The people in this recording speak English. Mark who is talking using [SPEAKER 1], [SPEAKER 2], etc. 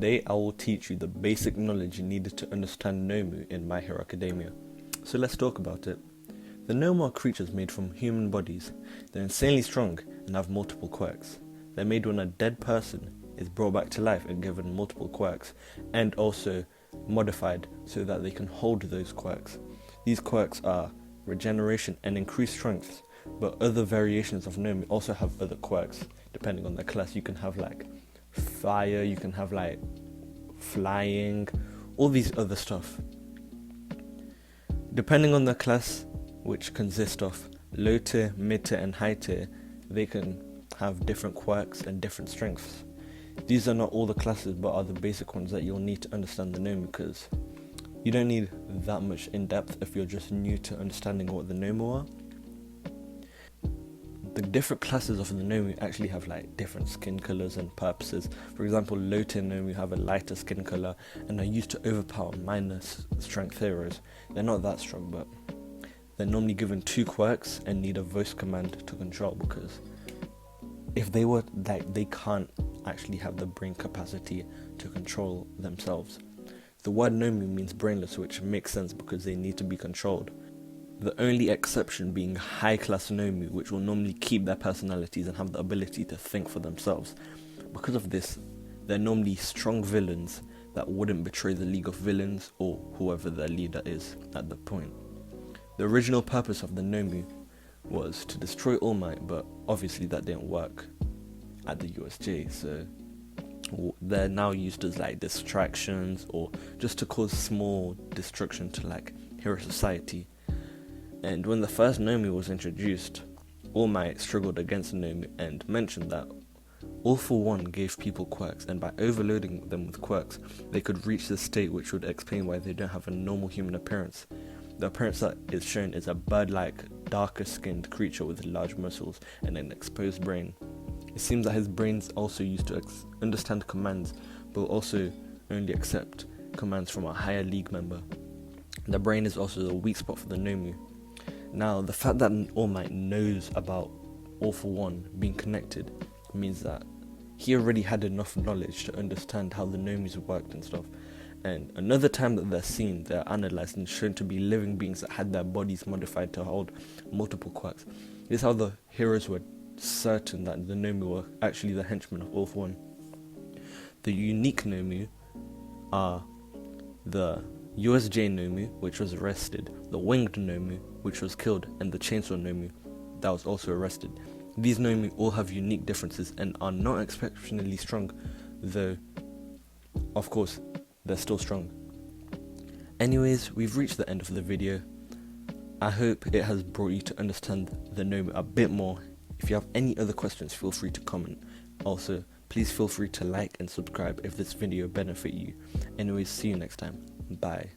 [SPEAKER 1] Today I will teach you the basic knowledge you needed to understand Nomu in My Hero Academia. So let's talk about it. The Nomu are creatures made from human bodies. They're insanely strong and have multiple quirks. They're made when a dead person is brought back to life and given multiple quirks, and also modified so that they can hold those quirks. These quirks are regeneration and increased strength, but other variations of Nomu also have other quirks. Depending on the class, you can have like fire, you can have like flying, all these other stuff. Depending on the class, which consists of low tier, mid tier and high tier, they can have different quirks and different strengths. These are not all the classes, but are the basic ones that you'll need to understand the Nomu, because you don't need that much in depth if you're just new to understanding what the Nomu are. The different classes of the Nomu actually have like different skin colors and purposes. For example, low tier Nomu have a lighter skin color and are used to overpower minor strength heroes. They're not that strong, but they're normally given 2 quirks and need a voice command to control, because if they were like, they can't actually have the brain capacity to control themselves. The word Nomu means brainless, which makes sense because they need to be controlled. The only exception being high class Nomu, which will normally keep their personalities and have the ability to think for themselves. Because of this, they're normally strong villains that wouldn't betray the League of Villains or whoever their leader is at the point. The original purpose of the Nomu was to destroy All Might, but obviously that didn't work at the USJ, so they're now used as like distractions or just to cause small destruction to like hero society. And when the first Nomu was introduced, All Might struggled against Nomu and mentioned that All for One gave people quirks, and by overloading them with quirks, they could reach this state which would explain why they don't have a normal human appearance. The appearance that is shown is a bird-like, darker-skinned creature with large muscles and an exposed brain. It seems that his brain's also used to understand commands, but will also only accept commands from a higher league member. The brain is also the weak spot for the Nomu. Now, the fact that All Might knows about All for One being connected means that he already had enough knowledge to understand how the Nomus worked and stuff. And another time that they're seen, they're analysed and shown to be living beings that had their bodies modified to hold multiple quirks. This is how the heroes were certain that the Nomu were actually the henchmen of All for One. The unique Nomu are the USJ Nomu, which was arrested, the winged Nomu, which was killed, and the chainsaw Nomu, that was also arrested. These Nomu all have unique differences and are not exceptionally strong, though of course they're still strong. Anyways, we've reached the end of the video. I hope it has brought you to understand the Nomu a bit more. If you have any other questions, feel free to comment. Also, please feel free to like and subscribe if this video benefit you. Anyways, see you next time. Bye.